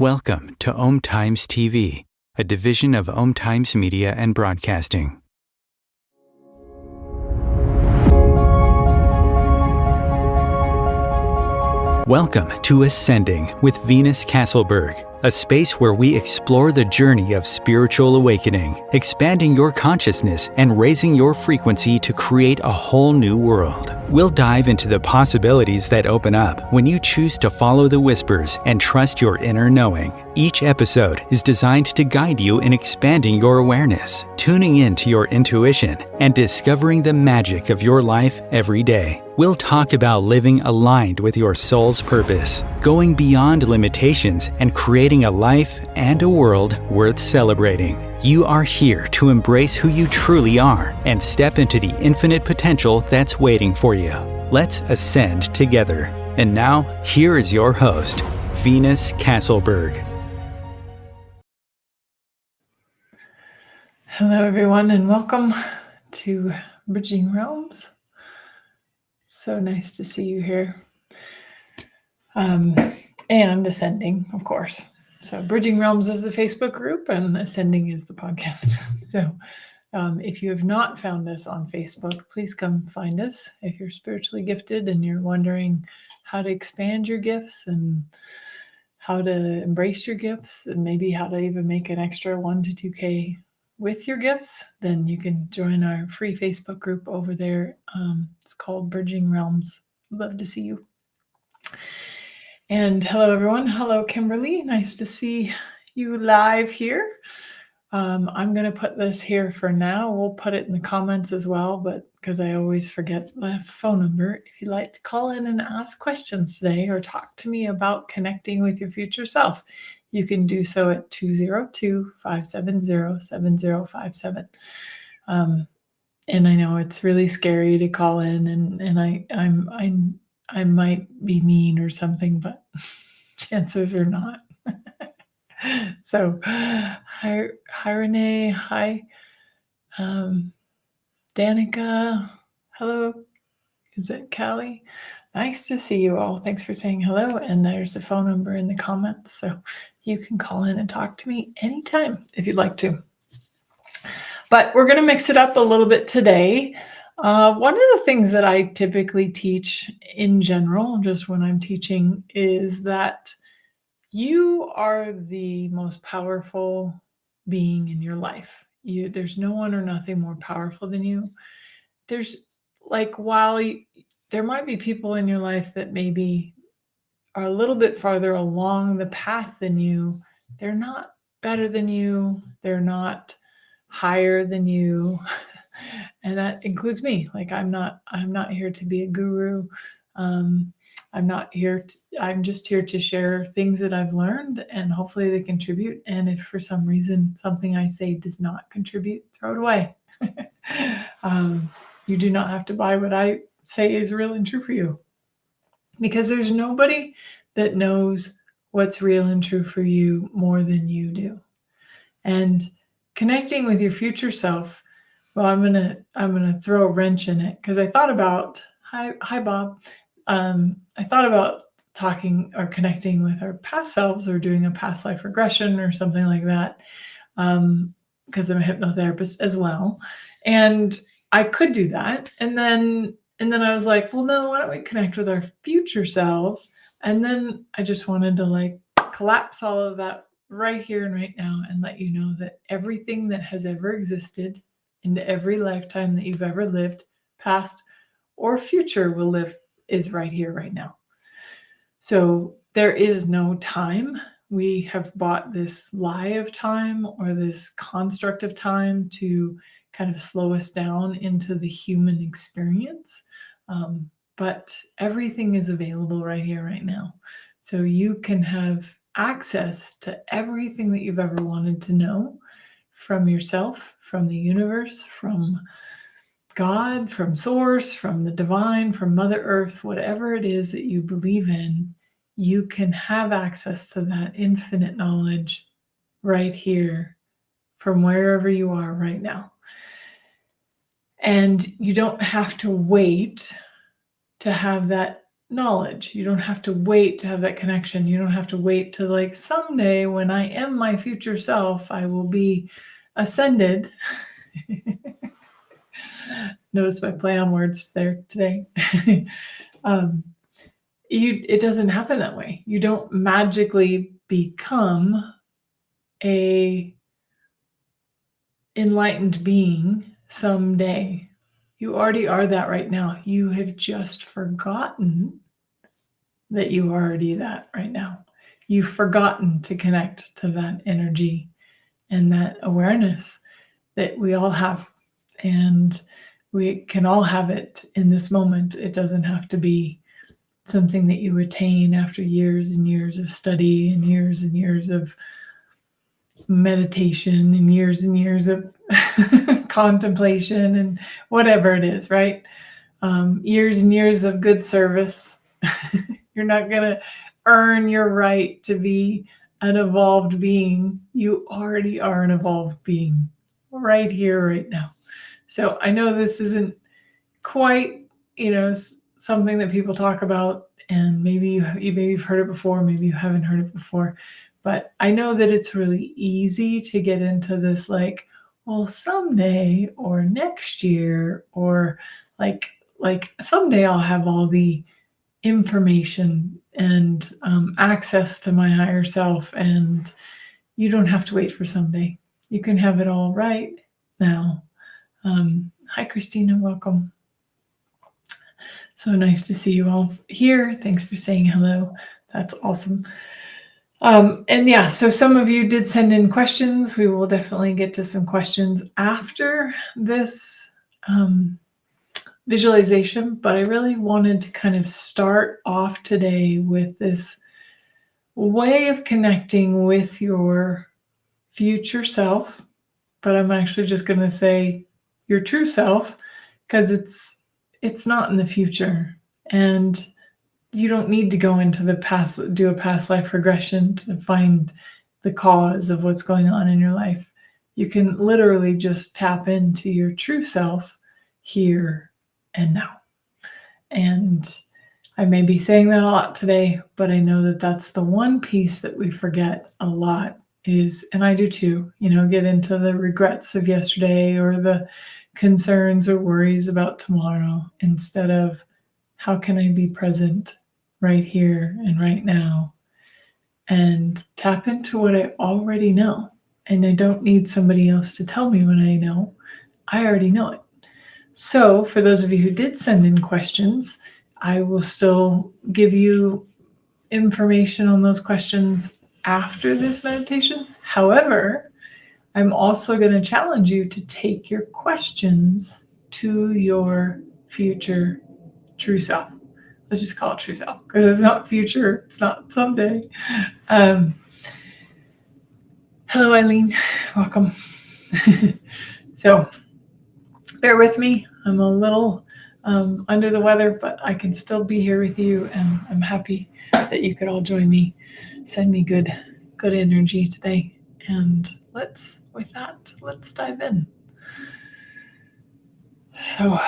Welcome to Om Times TV, a division of Om Times Media and Broadcasting. Welcome to Ascending with Venus Castleberg, a space where we explore the journey of spiritual awakening, expanding your consciousness and raising your frequency to create a whole new world. We'll dive into the possibilities that open up when you choose to follow the whispers and trust your inner knowing. Each episode is designed to guide you in expanding your awareness, tuning into your intuition, and discovering the magic of your life every day. We'll talk about living aligned with your soul's purpose, going beyond limitations, and creating a life and a world worth celebrating. You are here to embrace who you truly are and step into the infinite potential that's waiting for you. Let's ascend together. And now, here is your host, Venus Castleberg. Hello, everyone, and welcome to Bridging Realms. So nice to see you here. And Ascending, of course. So Bridging Realms is the Facebook group and Ascending is the podcast. So if you have not found us on Facebook, please come find us. If you're spiritually gifted and you're wondering how to expand your gifts and how to embrace your gifts and maybe how to even make an extra 1 to 2K with your gifts, then you can join our free Facebook group over there. It's called Bridging Realms. Love to see you. And hello, everyone. Hello, Kimberly. Nice to see you live here. I'm going to put this here for now. We'll put it in the comments as well, but because I always forget my phone number, if you'd like to call in and ask questions today or talk to me about connecting with your future self, you can do so at 202-570-7057. And I know it's really scary to call in, and I might be mean or something, but chances are not. So, hi Renee, hi Danica, hello. Is it Callie? Nice to see you all. Thanks for saying hello. And there's the phone number in the comments, so you can call in and talk to me anytime if you'd like to. But we're going to mix it up a little bit today. One of the things that I typically teach in general, just when I'm teaching, is that you are the most powerful being in your life. There's no one or nothing more powerful than you. There's there might be people in your life that maybe are a little bit farther along the path than you. They're not better than you. They're not higher than you. And that includes me. I'm not here to be a guru. I'm just here to share things that I've learned, and hopefully they contribute. And if for some reason something I say does not contribute, throw it away. You do not have to buy what I say is real and true for you, because there's nobody that knows what's real and true for you more than you do. And connecting with your future self, well, I'm gonna throw a wrench in it, because I thought about hi Bob. I thought about talking or connecting with our past selves or doing a past life regression or something like that, because I'm a hypnotherapist as well, and I could do that. And then I was like, well, no, why don't we connect with our future selves? And then I just wanted to collapse all of that right here and right now and let you know that everything that has ever existed into every lifetime that you've ever lived, past or future will live, is right here, right now. So there is no time. We have bought this lie of time, or this construct of time, to kind of slow us down into the human experience. But everything is available right here, right now. So you can have access to everything that you've ever wanted to know from yourself, from the universe, from God, from source, from the divine, from Mother Earth, whatever it is that you believe in. You can have access to that infinite knowledge right here from wherever you are right now. And you don't have to wait to have that knowledge. You don't have to wait to have that connection. You don't have to wait to, like, someday when I am my future self, I will be ascended. Notice my play on words there today. um, it doesn't happen that way. You don't magically become a enlightened being someday. You already are that right now. You have just forgotten that you are already that right now. You've forgotten to connect to that energy and that awareness that we all have. And we can all have it in this moment. It doesn't have to be something that you attain after years and years of study and years of meditation and years of contemplation and whatever it is, right? Years and years of good service. You're not going to earn your right to be an evolved being. You already are an evolved being right here, right now. So I know this isn't quite, something that people talk about, and maybe you've heard it before, maybe you haven't heard it before, but I know that it's really easy to get into this, like, well, someday or next year, or like someday I'll have all the information and access to my higher self, and you don't have to wait for someday. You can have it all right now. Hi, Christina, welcome. So nice to see you all here. Thanks for saying hello. That's awesome. And yeah, so some of you did send in questions. We will definitely get to some questions after this visualization, but I really wanted to kind of start off today with this way of connecting with your future self. But I'm actually just going to say your true self, because it's not in the future, and you don't need to go into the past, do a past life regression to find the cause of what's going on in your life. You can literally just tap into your true self here and now. And I may be saying that a lot today, but I know that that's the one piece that we forget a lot is, and I do too, get into the regrets of yesterday or the concerns or worries about tomorrow, instead of how can I be present right here and right now and tap into what I already know. And I don't need somebody else to tell me what I know. I already know it. So for those of you who did send in questions, I will still give you information on those questions after this meditation. However, I'm also going to challenge you to take your questions to your future true self. Let's just call it true self, because it's not future, it's not someday. Hello, Eileen. Welcome. So bear with me. I'm a little under the weather, but I can still be here with you, and I'm happy that you could all join me. Send me good energy today. And let's dive in. So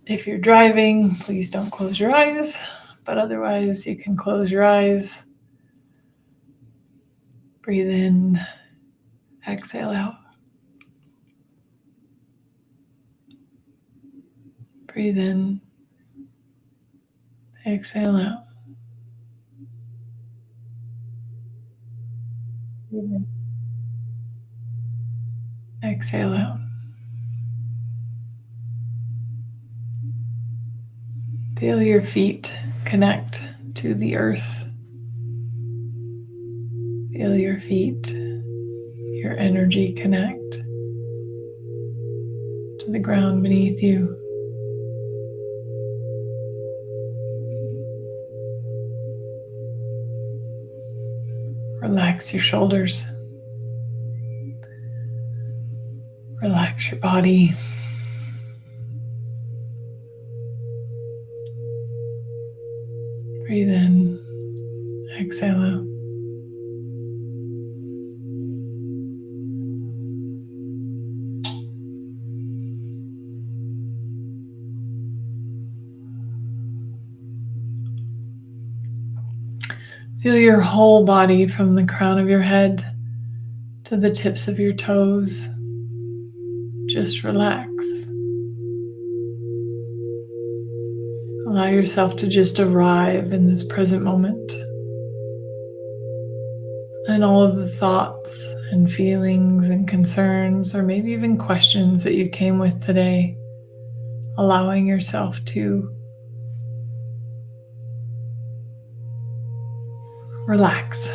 if you're driving, please don't close your eyes, but otherwise you can close your eyes. Breathe in, exhale out. Breathe in, exhale out. Breathe in, exhale out. Feel your feet connect to the earth. Feel your feet, your energy connect to the ground beneath you. Relax your shoulders. Relax your body. Breathe in, exhale out. Feel your whole body from the crown of your head to the tips of your toes. Just relax. Allow yourself to just arrive in this present moment. And all of the thoughts and feelings and concerns, or maybe even questions that you came with today, allowing yourself to relax.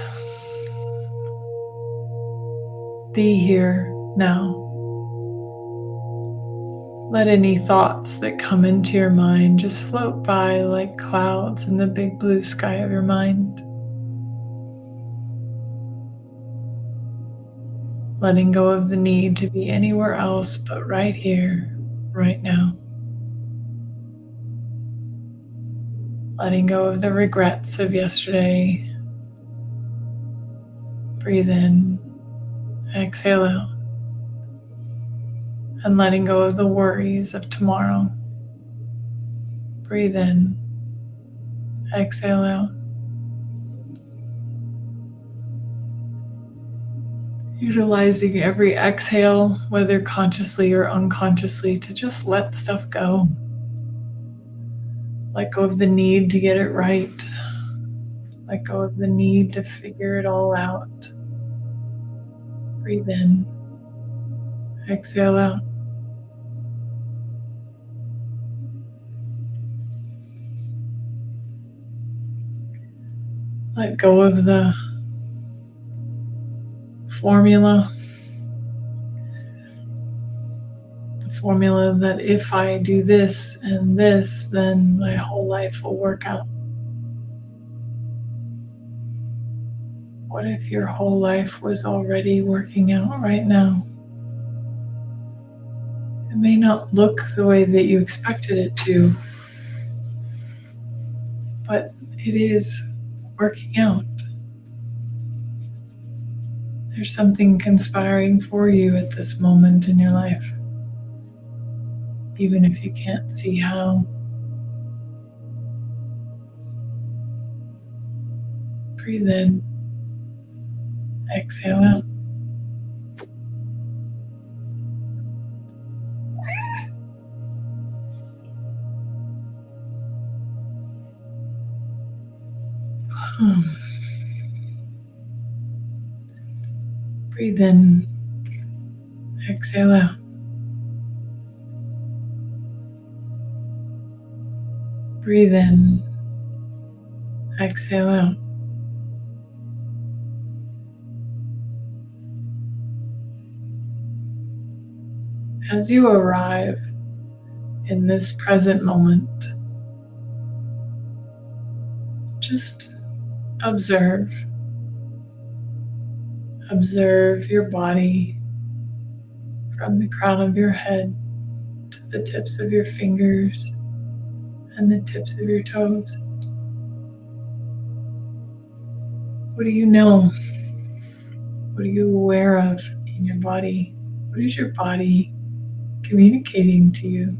Be here now. Let any thoughts that come into your mind just float by like clouds in the big blue sky of your mind. Letting go of the need to be anywhere else but right here, right now. Letting go of the regrets of yesterday. Breathe in, exhale out. And letting go of the worries of tomorrow. Breathe in, exhale out. Utilizing every exhale, whether consciously or unconsciously, to just let stuff go. Let go of the need to get it right. Let go of the need to figure it all out. Breathe in, exhale out. Let go of the formula that if I do this and this, then my whole life will work out. What if your whole life was already working out right now? It may not look the way that you expected it to, but it is working out. There's something conspiring for you at this moment in your life, even if you can't see how. Breathe in, exhale out. Breathe in, exhale out. Breathe in, exhale out. As you arrive in this present moment, just observe. Observe your body from the crown of your head to the tips of your fingers and the tips of your toes. What do you know? What are you aware of in your body? What is your body communicating to you?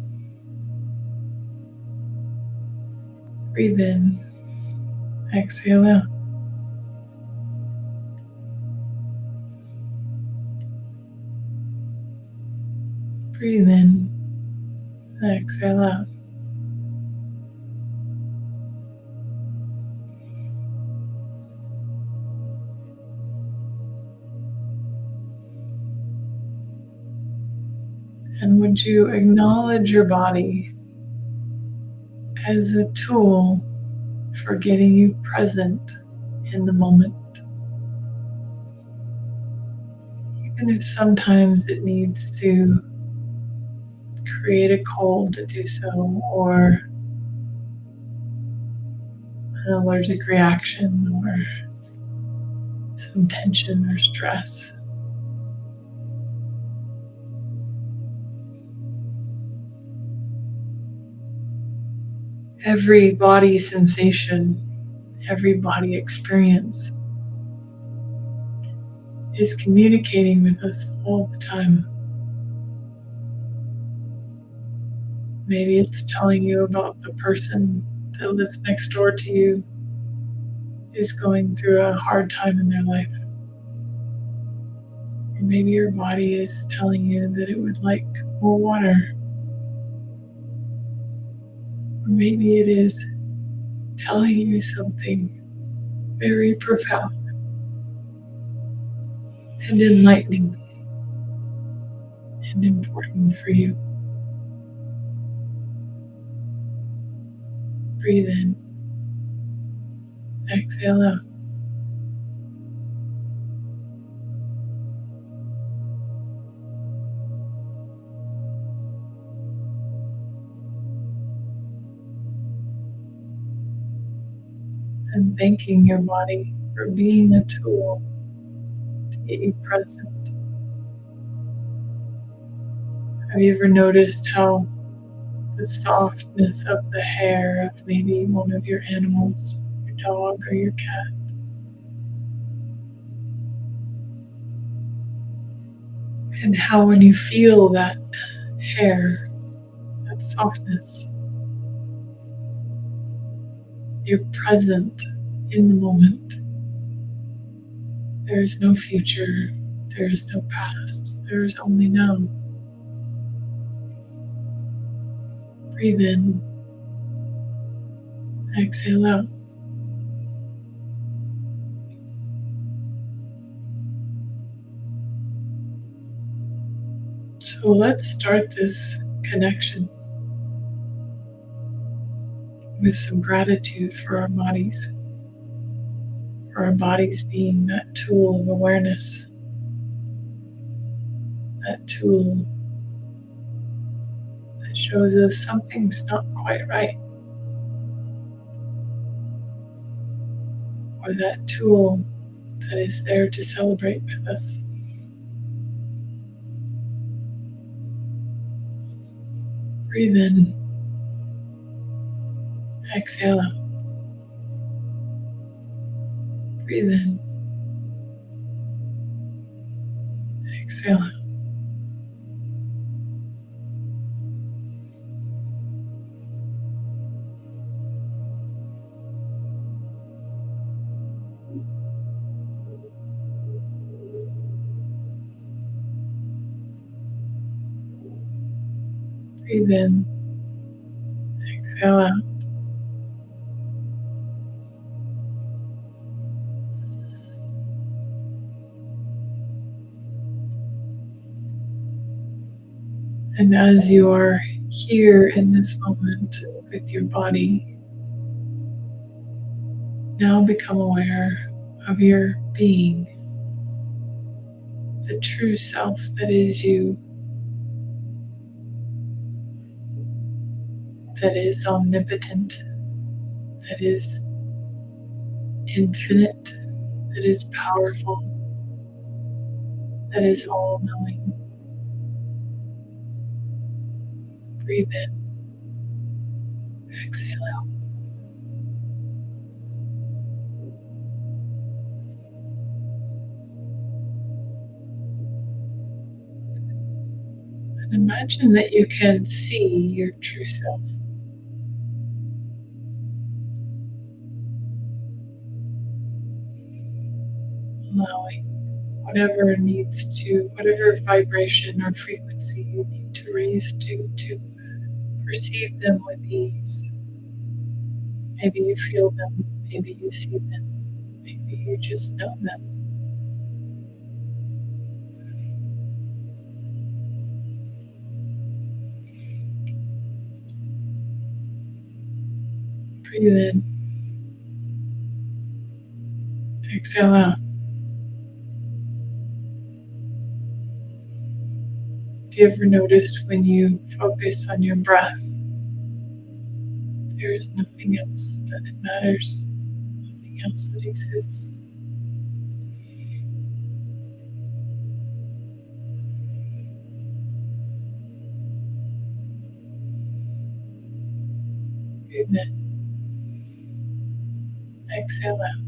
Breathe in, exhale out. Breathe in, exhale out. And would you acknowledge your body as a tool for getting you present in the moment? Even if sometimes it needs to create a cold to do so, or an allergic reaction, or some tension or stress. Every body sensation, every body experience is communicating with us all the time. Maybe it's telling you about the person that lives next door to you. is going through a hard time in their life. Or maybe your body is telling you that it would like more water. Or maybe it is telling you something very profound and enlightening and important for you. Breathe in, exhale out. And thanking your body for being a tool to get you present. Have you ever noticed how the softness of the hair of maybe one of your animals, your dog or your cat, and how when you feel that hair, that softness, you're present in the moment. There is no future, there is no past, there is only now. Breathe in, exhale out. So let's start this connection with some gratitude for our bodies being that tool of awareness, that tool that shows us something's not quite right, or that tool that is there to celebrate with us. Breathe in, exhale out. Breathe in, exhale out. Breathe in, exhale out. And as you are here in this moment with your body, now become aware of your being, the true self that is you, that is omnipotent, that is infinite, that is powerful, that is all-knowing. Breathe in, exhale out. And imagine that you can see your true self. Allowing whatever vibration or frequency you need to raise to perceive them with ease. Maybe you feel them, maybe you see them, maybe you just know them. Breathe in, exhale out. Have you ever noticed when you focus on your breath, there is nothing else that it matters, nothing else that exists? Breathe in, exhale out.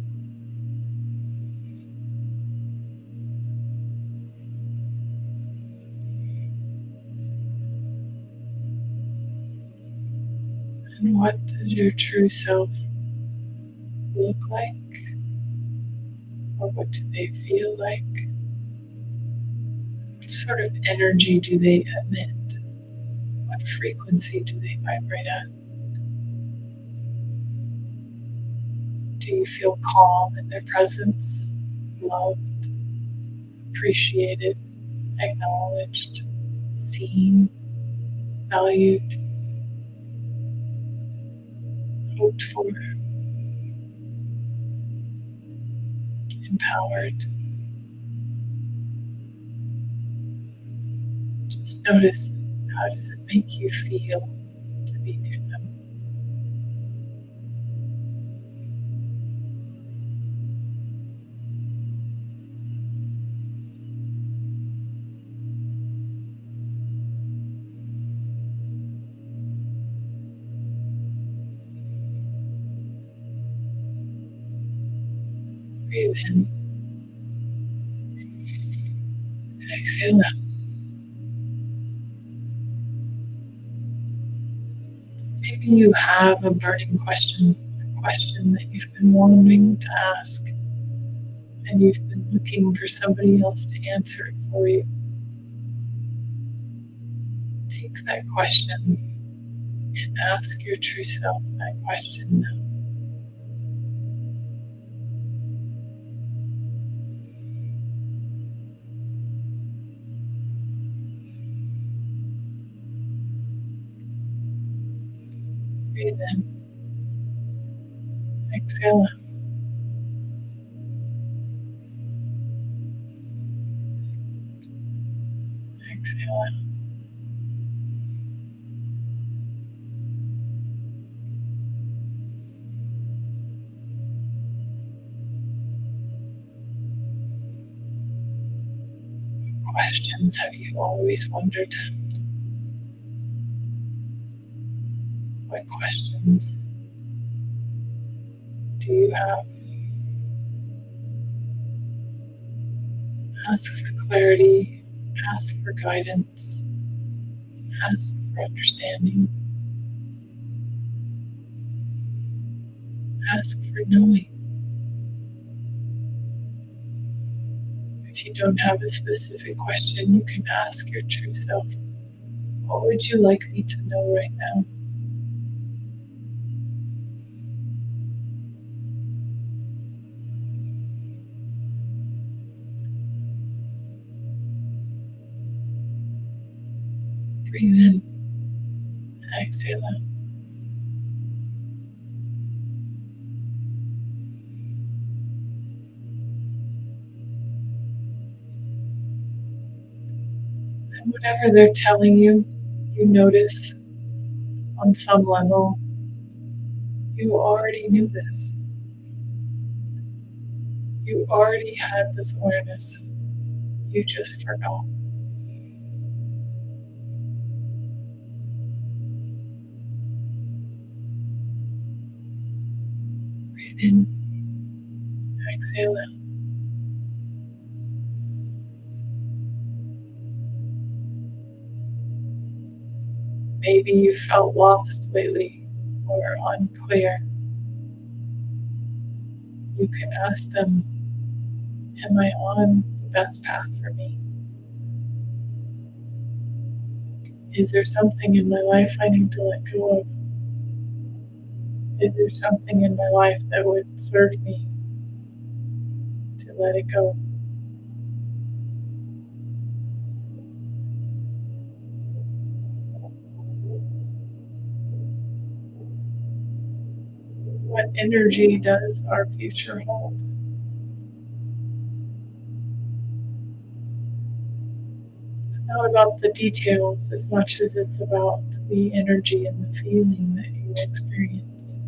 And what does your true self look like? Or what do they feel like? What sort of energy do they emit? What frequency do they vibrate at? Do you feel calm in their presence, loved, appreciated, acknowledged, seen, valued, hoped for, empowered? Just notice, how does it make you feel to be near them? Breathe in and exhale out. Maybe you have a burning question, a question that you've been wanting to ask, and you've been looking for somebody else to answer it for you. Take that question and ask your true self that question now. Breathe in, exhale out, exhale out. Questions have you always wondered? What questions do you have? Ask for clarity, ask for guidance, ask for understanding, ask for knowing. If you don't have a specific question, you can ask your true self, what would you like me to know right now? Breathe in, exhale out. And whatever they're telling you, you notice on some level, you already knew this. You already had this awareness. You just forgot. Breathe in, exhale out. Maybe you felt lost lately or unclear. You can ask them, am I on the best path for me? Is there something in my life I need to let go of? Is there something in my life that would serve me to let it go? What energy does our future hold? It's not about the details as much as it's about the energy and the feeling that you experience.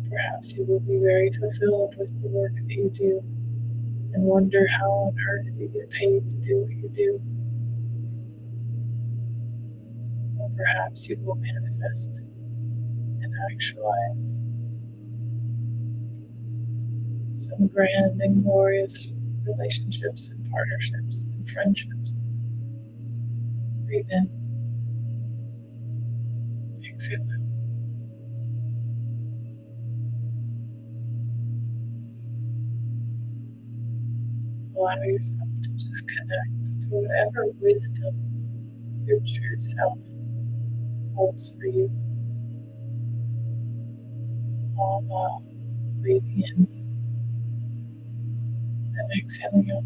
Perhaps you will be very fulfilled with the work that you do and wonder how on earth you get paid to do what you do. Or perhaps you will manifest and actualize some grand and glorious relationships and partnerships and friendships. Breathe in, exhale out. Allow yourself to just connect to whatever wisdom your true self holds for you. All while breathing in and exhaling out.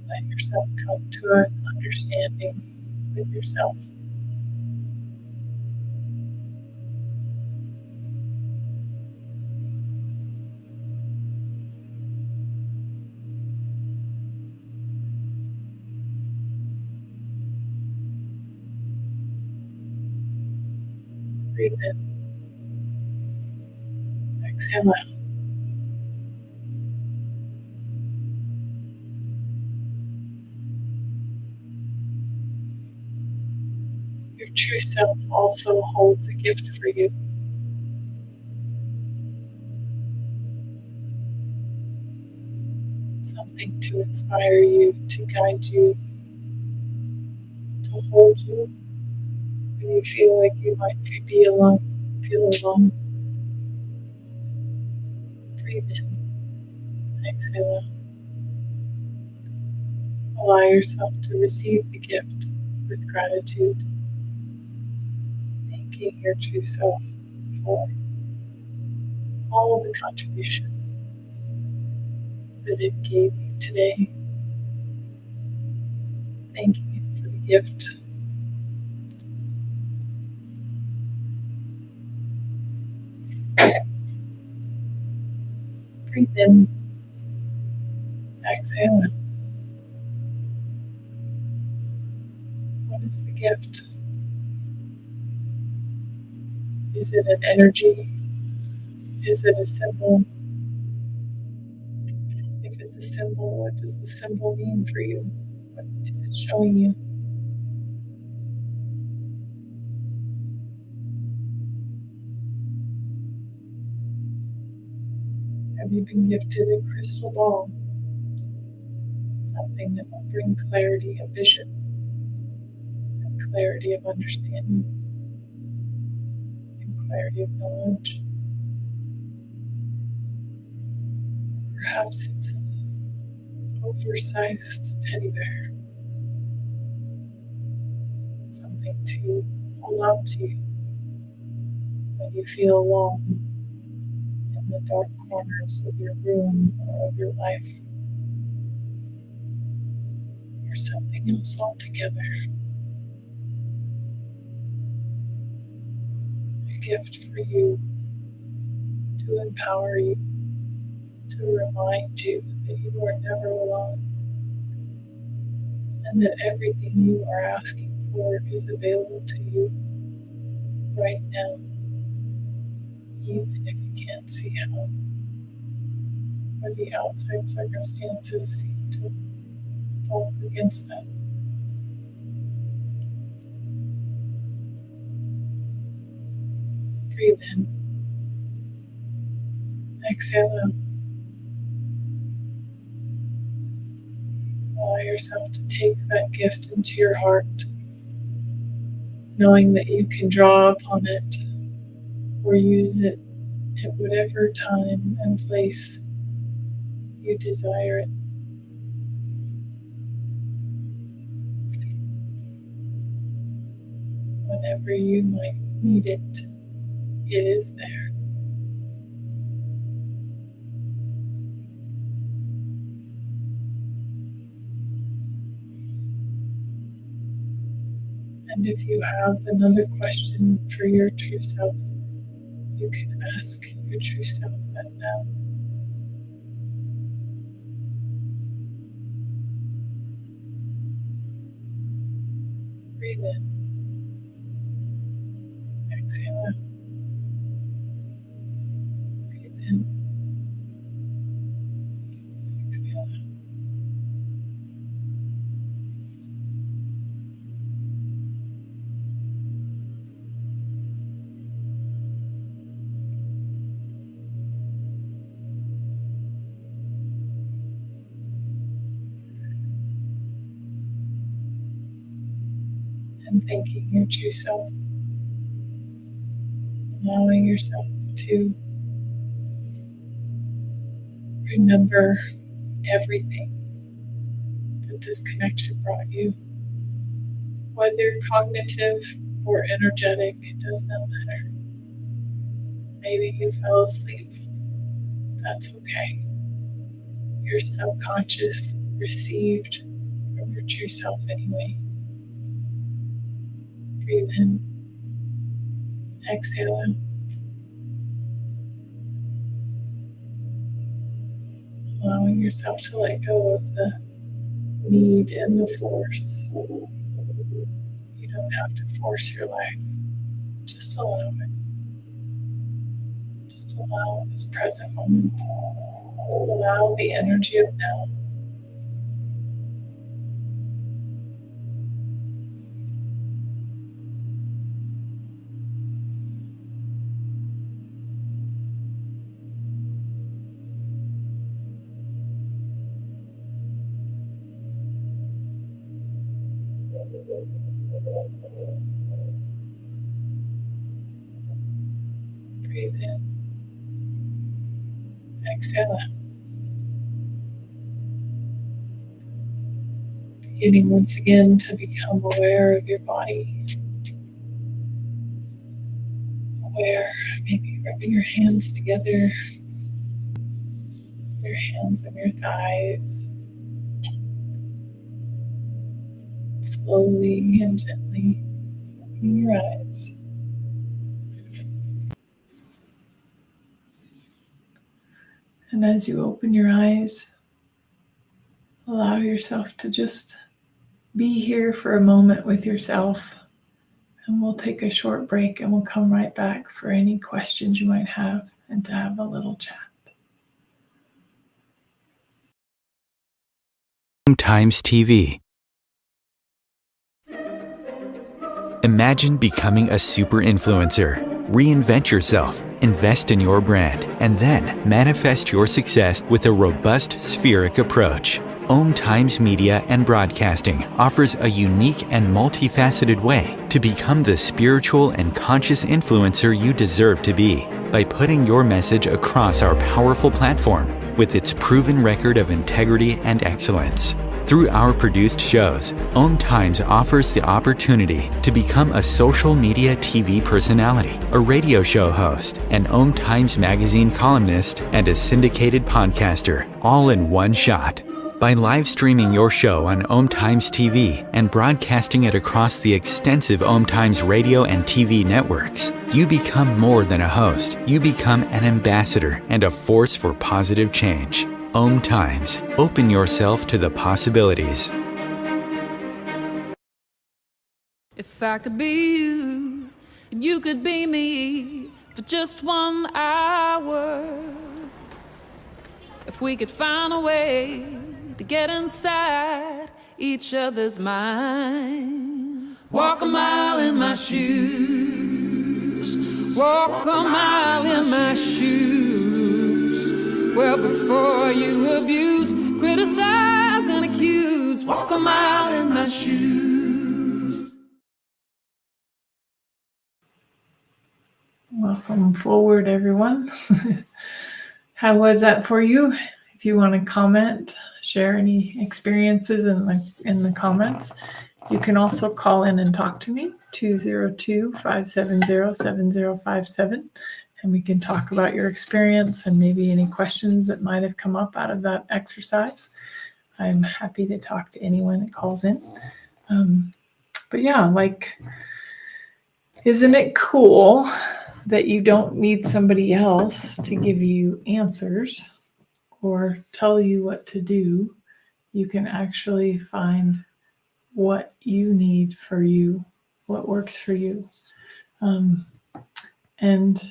Let yourself come to an understanding with yourself. Breathe in, exhale out. Your true self also holds a gift for you. Something to inspire you, to guide you, to hold you when you feel like you might be alone, feel alone. Breathe in, exhale out. Allow yourself to receive the gift with gratitude, thanking your true self for all of the contribution that it gave you today. Thanking it for the gift. Breathe in, exhale out. What is the gift? Is it an energy? Is it a symbol? If it's a symbol, what does the symbol mean for you? What is it showing you? Have you been gifted a crystal ball? Something that will bring clarity of vision and clarity of understanding and clarity of knowledge. Perhaps it's an oversized teddy bear, something to hold on to when you feel alone in the dark corners of your room or of your life, or something else altogether. A gift for you to empower you, to remind you that you are never alone and that everything you are asking for is available to you right now, even if you can't see how, or the outside circumstances seem to bulk against that. Breathe in, exhale out. Allow yourself to take that gift into your heart, knowing that you can draw upon it or use it at whatever time and place you desire it. Whenever you might need it, it is there. And if you have another question for your true self, you can ask your true self that now. Breathe in, exhale out. Breathe in, exhale out. and thanking your true self, allowing yourself to remember everything that this connection brought you, whether cognitive or energetic, it does not matter. Maybe you fell asleep. That's okay. Your subconscious received from your true self anyway. Breathe in, exhale out, allowing yourself to let go of the need and the force. You don't have to force your life. Just allow it. Just allow this present moment. Allow the energy of now. Breathe in, exhale out. Beginning once again to become aware of your body. Aware, maybe rubbing your hands together, your hands on your thighs. Slowly and gently opening your eyes. And as you open your eyes, allow yourself to just be here for a moment with yourself. And we'll take a short break and we'll come right back for any questions you might have and to have a little chat. Times TV. Imagine becoming a super influencer. Reinvent yourself, invest in your brand, and then manifest your success with a robust spheric approach. Times Media and Broadcasting offers a unique and multifaceted way to become the spiritual and conscious influencer you deserve to be by putting your message across our powerful platform with its proven record of integrity and excellence. Through our produced shows, Times offers the opportunity to become a social media TV personality, a radio show host, an Times magazine columnist, and a syndicated podcaster, all in one shot. By live streaming your show on Times TV and broadcasting it across the extensive Times radio and TV networks, you become more than a host. You become an ambassador and a force for positive change. Times. Open yourself to the possibilities. If I could be you, and you could be me for just 1 hour. If we could find a way to get inside each other's minds. Walk a mile in my shoes. Walk a mile in my shoes. Well, before you abuse, criticize and accuse, walk a mile in my shoes. Welcome forward, everyone. How was that for you? If you want to comment, share any experiences in the comments. You can also call in and talk to me, 202-570-7057. And we can talk about your experience and maybe any questions that might have come up out of that exercise. I'm happy to talk to anyone that calls in. But yeah, isn't it cool that you don't need somebody else to give you answers or tell you what to do? You can actually find what you need for you, what works for you. And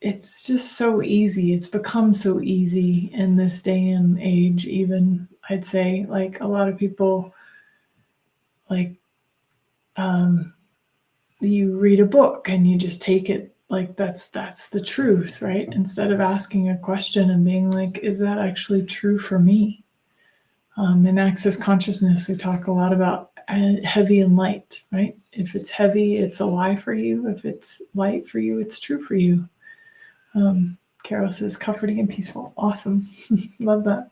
it's just so easy. It's become so easy in this day and age, even I'd say, a lot of people, you read a book and you just take it that's the truth, right? Instead of asking a question and being like, is that actually true for me? In Access Consciousness, we talk a lot about heavy and light, right? If it's heavy, it's a lie for you. If it's light for you, it's true for you. Carol says comforting and peaceful. Awesome. Love that.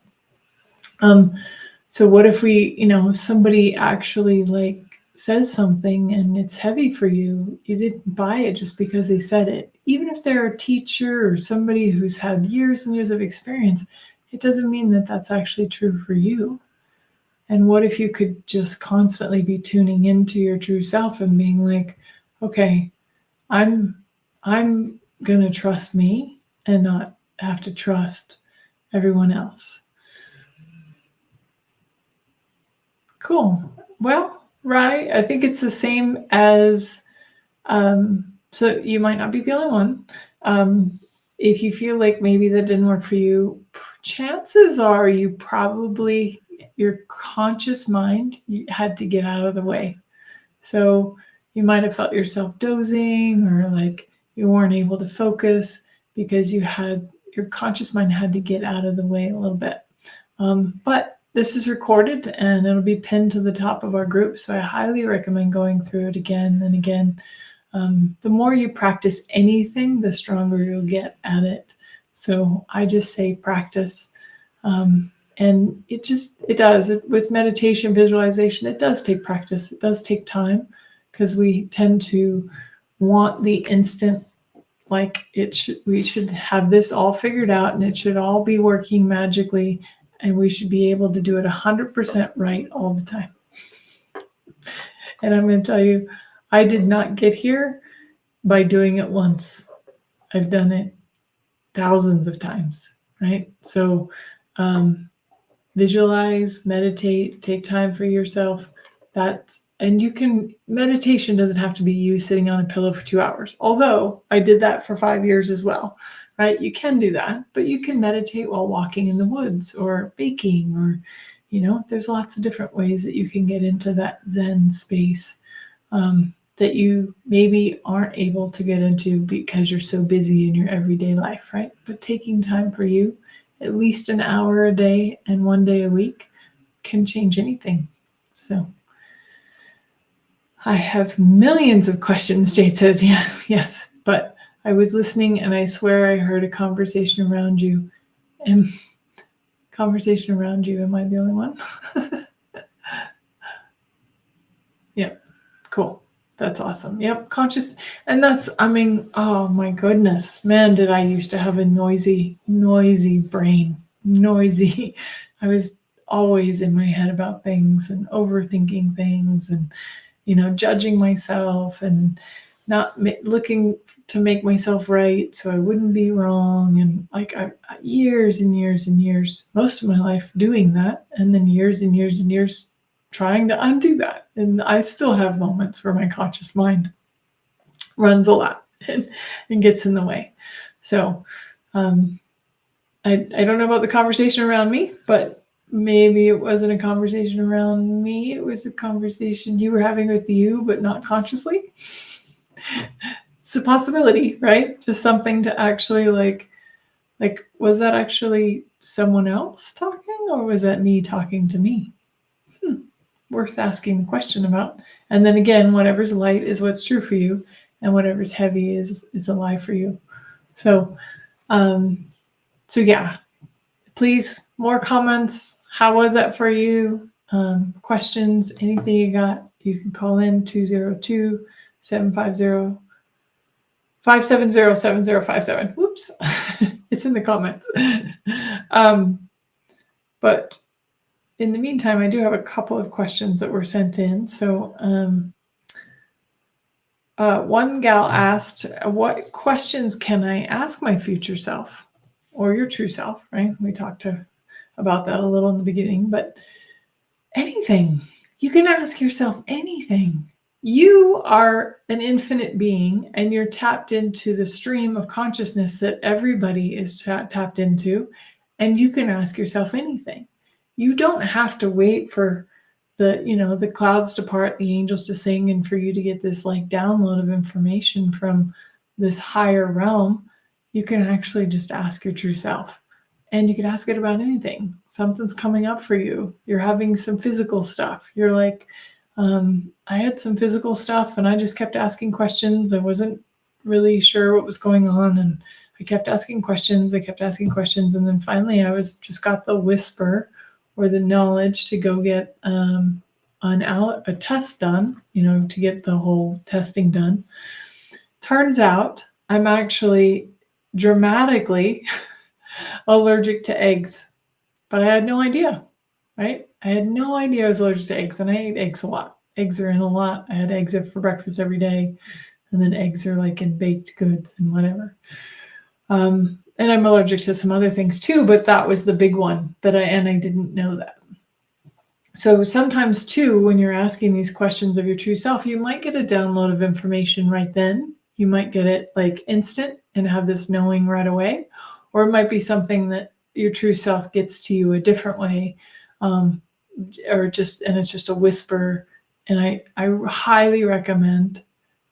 So what if we, somebody actually like says something and it's heavy for you? You didn't buy it just because they said it. Even if they're a teacher or somebody who's had years and years of experience, it doesn't mean that that's actually true for you. And what if you could just constantly be tuning into your true self and being like, okay, I'm going to trust me and not have to trust everyone else. Cool. Well, right. I think it's the same as, so you might not be the only one. If you feel like maybe that didn't work for you, chances are your conscious mind had to get out of the way. So you might have felt yourself dozing or like you weren't able to focus because your conscious mind had to get out of the way a little bit. But this is recorded and it'll be pinned to the top of our group. So I highly recommend going through it again and again. The more you practice anything, the stronger you'll get at it. So I just say practice. And it does. With meditation, visualization, it does take practice. It does take time because we tend to want the instant, like we should have this all figured out and it should all be working magically. And we should be able to do it 100% right all the time. And I'm going to tell you, I did not get here by doing it once. I've done it thousands of times, right? So visualize, meditate, take time for yourself. Meditation doesn't have to be you sitting on a pillow for 2 hours. Although I did that for 5 years as well, right? You can do that, but you can meditate while walking in the woods or baking or, there's lots of different ways that you can get into that Zen space that you maybe aren't able to get into because you're so busy in your everyday life, right? But taking time for you, at least an hour a day and 1 day a week can change anything. So I have millions of questions, Jade says. Yeah, yes, but I was listening and I swear I heard a conversation around you. Am I the only one? Yep, cool. That's awesome. Yep, conscious. And oh my goodness, man, did I used to have a noisy brain. Noisy. I was always in my head about things and overthinking things and, judging myself and not looking to make myself right so I wouldn't be wrong. And like years and years and years, most of my life doing that. And then years and years and years trying to undo that. And I still have moments where my conscious mind runs a lot and gets in the way. So I don't know about the conversation around me, but maybe it wasn't a conversation around me. It was a conversation you were having with you, but not consciously. It's a possibility, right? Just something to actually like, was that actually someone else talking or was that me talking to me? Worth asking the question about. And then again, whatever's light is what's true for you, and whatever's heavy is a lie for you. So, yeah, please, more comments. How was that for you? Questions, anything you got, you can call in 202-750-570-7057. Whoops, it's in the comments. But in the meantime, I do have a couple of questions that were sent in. So one gal asked, what questions can I ask my future self or your true self, right? We talked about that a little in the beginning, but anything. You can ask yourself anything. You are an infinite being and you're tapped into the stream of consciousness that everybody is tapped into, and you can ask yourself anything. You don't have to wait for the clouds to part, the angels to sing, and for you to get this like download of information from this higher realm. You can actually just ask your true self, and you can ask it about anything. Something's coming up for you. You're having some physical stuff. You're like, I had some physical stuff and I just kept asking questions. I wasn't really sure what was going on. And I kept asking questions. And then finally I just got the whisper or the knowledge to go get a test done, to get the whole testing done. Turns out I'm actually dramatically allergic to eggs, but I had no idea, right? I had no idea I was allergic to eggs, and I ate eggs a lot. Eggs are in a lot. I had eggs for breakfast every day, and then eggs are like in baked goods and whatever. And I'm allergic to some other things too, but that was the big one and I didn't know that. So sometimes too, when you're asking these questions of your true self, you might get a download of information right then. You might get it like instant and have this knowing right away, or it might be something that your true self gets to you a different way, and it's just a whisper. And I highly recommend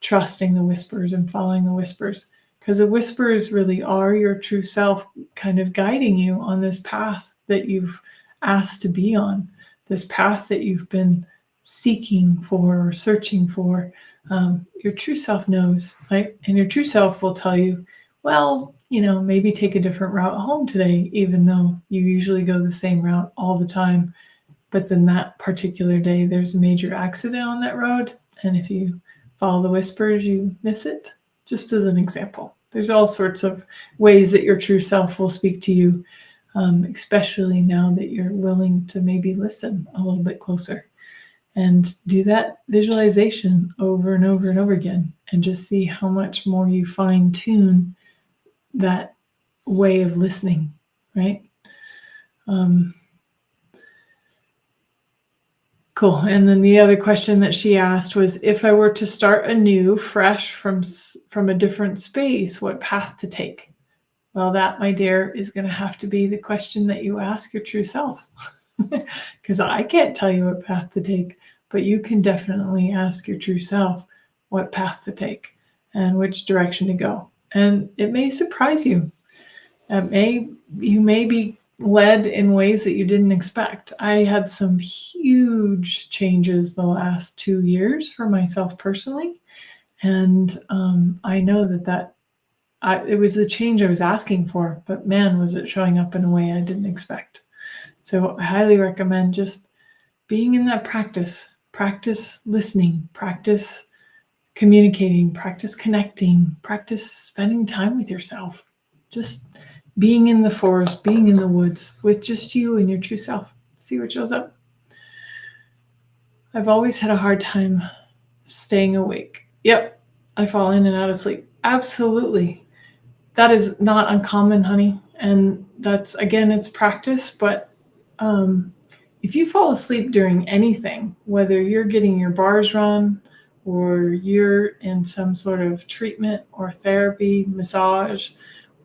trusting the whispers and following the whispers, because the whispers really are your true self kind of guiding you on this path that you've asked to be on, this path that you've been seeking for or searching for. Your true self knows, right? And your true self will tell you, well, maybe take a different route home today, even though you usually go the same route all the time. But then that particular day, there's a major accident on that road. And if you follow the whispers, you miss it, just as an example. There's all sorts of ways that your true self will speak to you, especially now that you're willing to maybe listen a little bit closer and do that visualization over and over and over again, and just see how much more you fine tune that way of listening, right? Cool. And then the other question that she asked was, if I were to start anew, fresh from a different space, what path to take? Well, that, my dear, is going to have to be the question that you ask your true self, because I can't tell you what path to take, but you can definitely ask your true self what path to take and which direction to go. And it may surprise you. You may be led in ways that you didn't expect. I had some huge changes the last 2 years for myself personally. And I know that it was the change I was asking for, but man, was it showing up in a way I didn't expect. So I highly recommend just being in that practice listening, practice communicating, practice connecting, practice spending time with yourself, just being in the forest, being in the woods with just you and your true self. See what shows up. I've always had a hard time staying awake. Yep, I fall in and out of sleep. Absolutely. That is not uncommon, honey. And that's, again, it's practice. But if you fall asleep during anything, whether you're getting your bars run or you're in some sort of treatment or therapy, massage,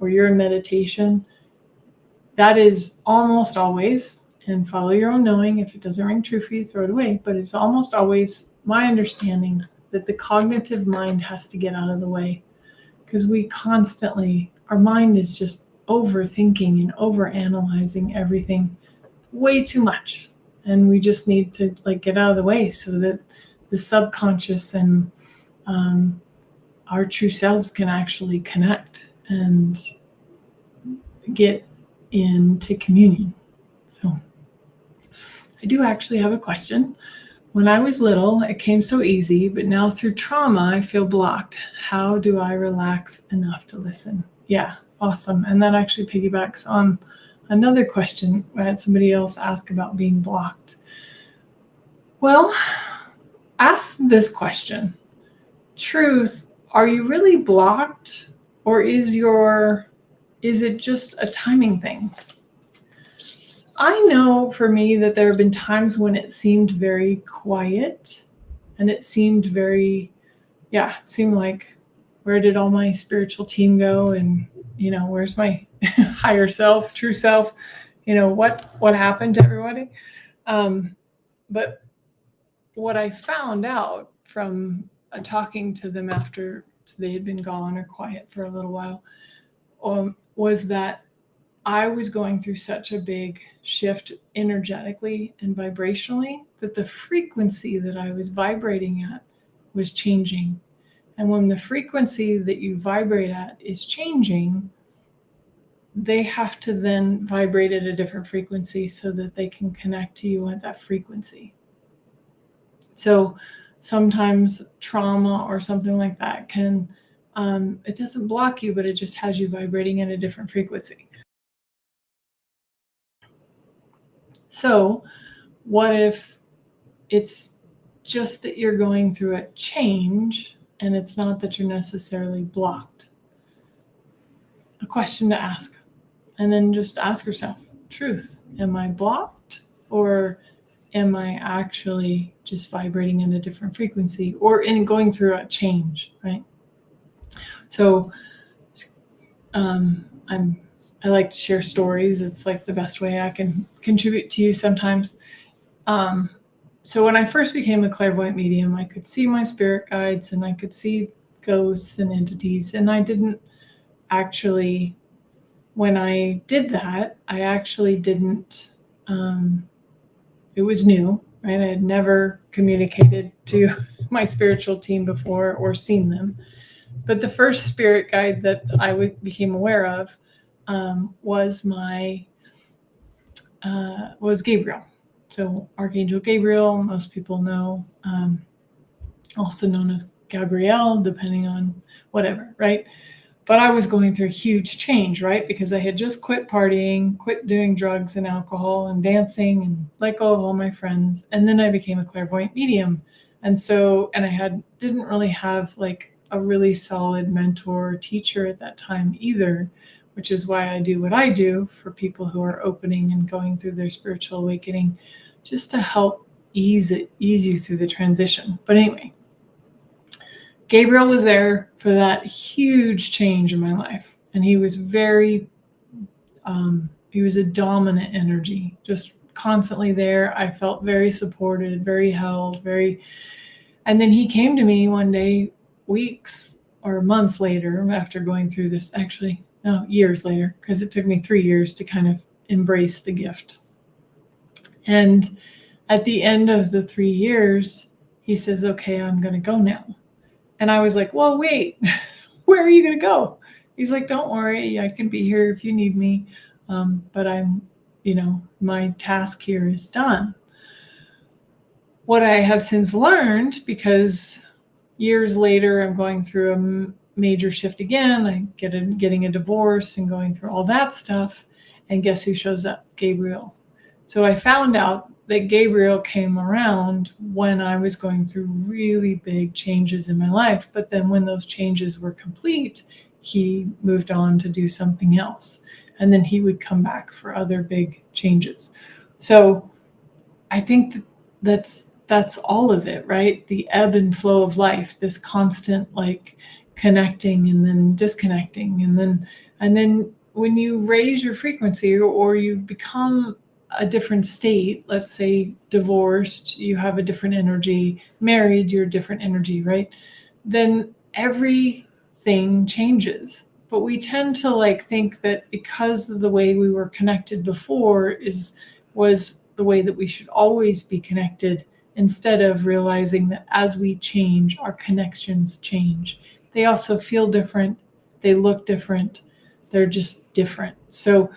or you're in meditation, that is almost always, and follow your own knowing. If it doesn't ring true for you, throw it away. But it's almost always my understanding that the cognitive mind has to get out of the way, because our mind is just overthinking and overanalyzing everything way too much. And we just need to get out of the way so that the subconscious and our true selves can actually connect and get into communion. So I do actually have a question. When I was little, it came so easy, but now through trauma, I feel blocked. How do I relax enough to listen? Yeah, awesome. And that actually piggybacks on another question I had somebody else ask about being blocked. Well, ask this question. Truth, are you really blocked, or is it just a timing thing? I know for me that there have been times when it seemed very quiet, and it seemed it seemed like, where did all my spiritual team go? And, where's my higher self, true self? What happened to everybody? But what I found out from talking to them after they had been gone or quiet for a little while was that I was going through such a big shift energetically and vibrationally that the frequency that I was vibrating at was changing. And when the frequency that you vibrate at is changing, they have to then vibrate at a different frequency so that they can connect to you at that frequency. So sometimes trauma or something like that can, it doesn't block you, but it just has you vibrating at a different frequency. So what if it's just that you're going through a change and it's not that you're necessarily blocked? A question to ask. And then just ask yourself, truth, am I blocked, or am I actually just vibrating in a different frequency, or in going through a change, right? So I like to share stories. It's like the best way I can contribute to you sometimes. So when I first became a clairvoyant medium, I could see my spirit guides and I could see ghosts and entities. And I didn't actually, when I did that, I actually didn't, it was new, right? I had never communicated to my spiritual team before or seen them. But the first spirit guide that I became aware of was Gabriel. So Archangel Gabriel, most people know, also known as Gabrielle, depending on whatever, right? But I was going through a huge change, right? Because I had just quit partying, quit doing drugs and alcohol and dancing, and let go of all my friends. And then I became a clairvoyant medium. And I didn't really have like a really solid mentor or teacher at that time either, which is why I do what I do for people who are opening and going through their spiritual awakening, just to help ease you through the transition. But anyway, Gabriel was there for that huge change in my life. And he was he was a dominant energy, just constantly there. I felt very supported, very held, and then he came to me one day, weeks or months later, after going through this, actually, no, years later, because it took me 3 years to kind of embrace the gift. And at the end of the 3 years, he says, okay, I'm going to go now. And I was like, well, wait, where are you going to go? He's like, don't worry, I can be here if you need me. But my task here is done. What I have since learned, because years later, I'm going through a major shift again. I getting a divorce and going through all that stuff. And guess who shows up? Gabriel. So I found out that Gabriel came around when I was going through really big changes in my life. But then when those changes were complete, he moved on to do something else. And then he would come back for other big changes. So I think that's all of it, right? The ebb and flow of life, this constant like connecting and then disconnecting. And then when you raise your frequency or you become a different state, let's say divorced, you have a different energy, married, you're a different energy, right? Then everything changes. But we tend to think that because of the way we were connected before was the way that we should always be connected, instead of realizing that as we change, our connections change. They also feel different. They look different. They're just different. So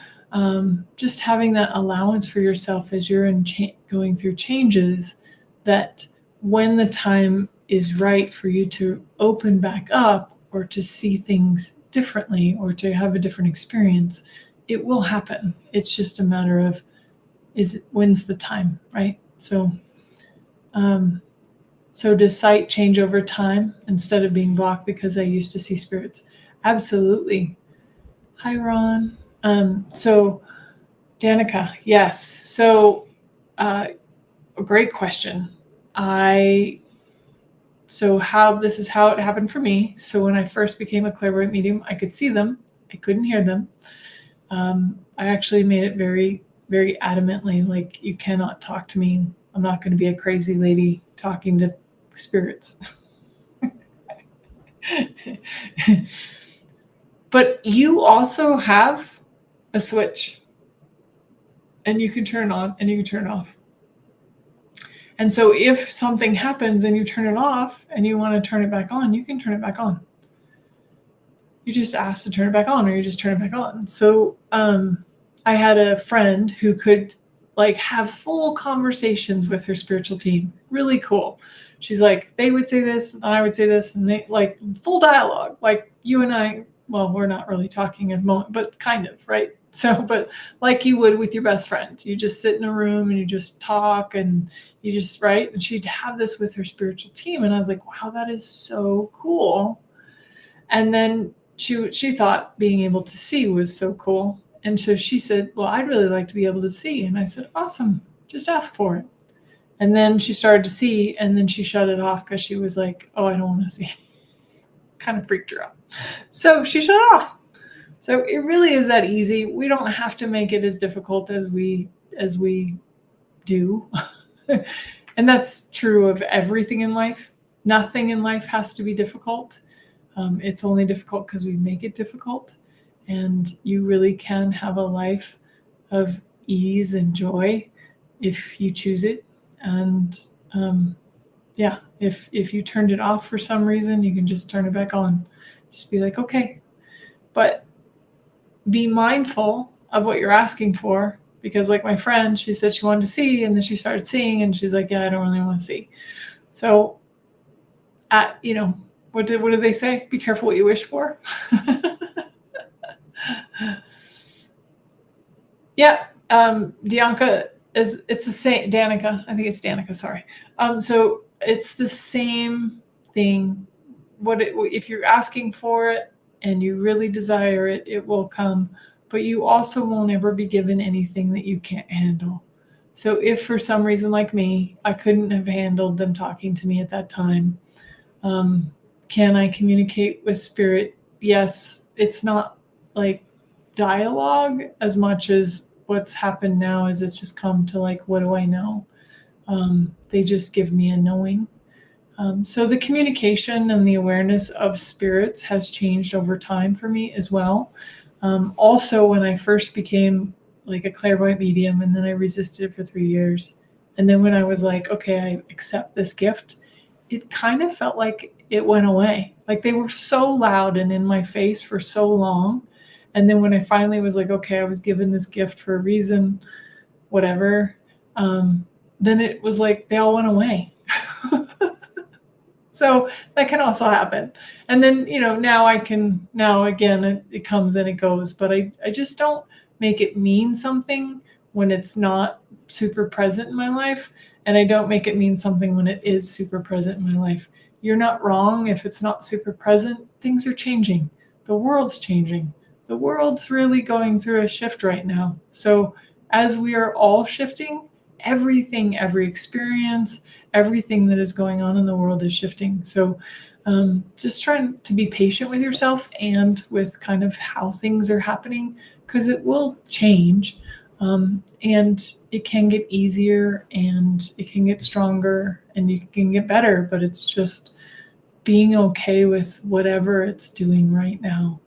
just having that allowance for yourself as you're going through changes, that when the time is right for you to open back up or to see things differently or to have a different experience, it will happen. It's just a matter of when's the time, right? So does sight change over time instead of being blocked because I used to see spirits? Absolutely. Hi, Ron. So Danica, yes. So a great question. This is how it happened for me. So when I first became a clairvoyant medium, I could see them. I couldn't hear them. I actually made it very, very adamantly, like, you cannot talk to me. I'm not going to be a crazy lady talking to spirits. But you also have a switch, and you can turn it on and you can turn it off. And so if something happens and you turn it off and you want to turn it back on, you can turn it back on. You just ask to turn it back on, or you just turn it back on. So I had a friend who could like have full conversations with her spiritual team. Really cool. She's like, they would say this and I would say this, and they like full dialogue. Like you and I, well, we're not really talking at the moment, but kind of, right? So, but like you would with your best friend, you just sit in a room and you just talk and you just, right? And she'd have this with her spiritual team. And I was like, wow, that is so cool. And then she thought being able to see was so cool. And so she said, well, I'd really like to be able to see. And I said, awesome, just ask for it. And then she started to see, and then she shut it off because she was like, oh, I don't want to see. Kind of freaked her out. So she shut it off. So it really is that easy. We don't have to make it as difficult as we do. And that's true of everything in life. Nothing in life has to be difficult. It's only difficult because we make it difficult. And you really can have a life of ease and joy if you choose it. And if you turned it off for some reason, you can just turn it back on. Just be like, okay. But be mindful of what you're asking for, because like my friend, she said she wanted to see, and then she started seeing, and she's like, yeah, I don't really want to see. So, what did they say? Be careful what you wish for. Yeah, Dianca it's the same. Danica, I think it's Danica. Sorry. So it's the same thing. If you're asking for it and you really desire it, it will come. But you also won't ever be given anything that you can't handle. So if for some reason, like me, I couldn't have handled them talking to me at that time, can I communicate with spirit? Yes. It's not like dialogue as much as what's happened now is it's just come to like, what do I know? They just give me a knowing. So the communication and the awareness of spirits has changed over time for me as well. Also, when I first became like a clairvoyant medium, and then I resisted it for 3 years. And then when I was like, okay, I accept this gift, it kind of felt like it went away. Like they were so loud and in my face for so long. And then when I finally was like, okay, I was given this gift for a reason, whatever, then it was like they all went away. So that can also happen. And then, now again, it comes and it goes, but I just don't make it mean something when it's not super present in my life. And I don't make it mean something when it is super present in my life. You're not wrong if it's not super present. Things are changing. The world's changing. The world's really going through a shift right now. So as we are all shifting, everything, every experience, everything that is going on in the world is shifting. So just trying to be patient with yourself and with kind of how things are happening, because it will change, and it can get easier and it can get stronger and you can get better, but it's just being okay with whatever it's doing right now.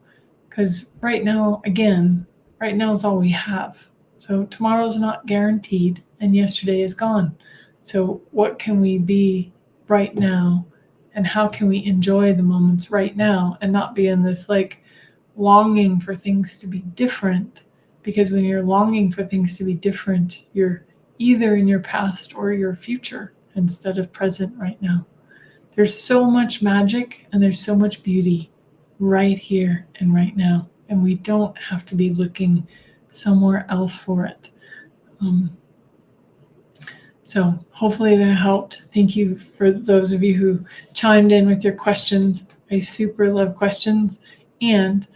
Because right now is all we have. So tomorrow's not guaranteed and yesterday is gone. So what can we be right now, and how can we enjoy the moments right now and not be in this like longing for things to be different? Because when you're longing for things to be different, you're either in your past or your future instead of present right now. There's so much magic and there's so much beauty right here and right now. And we don't have to be looking somewhere else for it. So hopefully that helped. Thank you for those of you who chimed in with your questions. I super love questions. And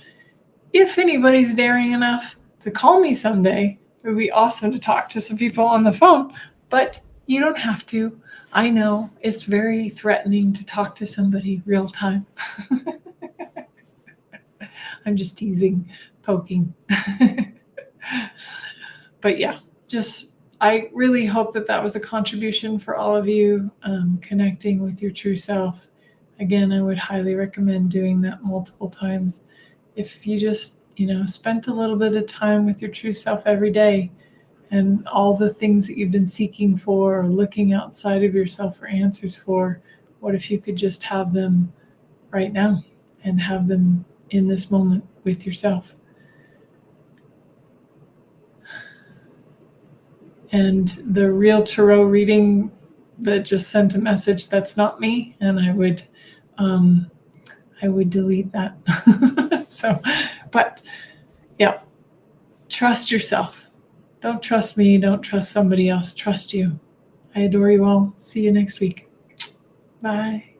if anybody's daring enough to call me someday, it would be awesome to talk to some people on the phone. But you don't have to. I know it's very threatening to talk to somebody real time. I'm just teasing, poking. But yeah, I really hope that was a contribution for all of you, connecting with your true self. Again, I would highly recommend doing that multiple times. If you just spent a little bit of time with your true self every day, and all the things that you've been seeking for or looking outside of yourself for answers for, what if you could just have them right now and have them in this moment with yourself? And the real tarot reading that just sent a message, that's not me, and I would delete that. But yeah, trust yourself. Don't trust me. Don't trust somebody else. Trust you. I adore you all. See you next week. Bye.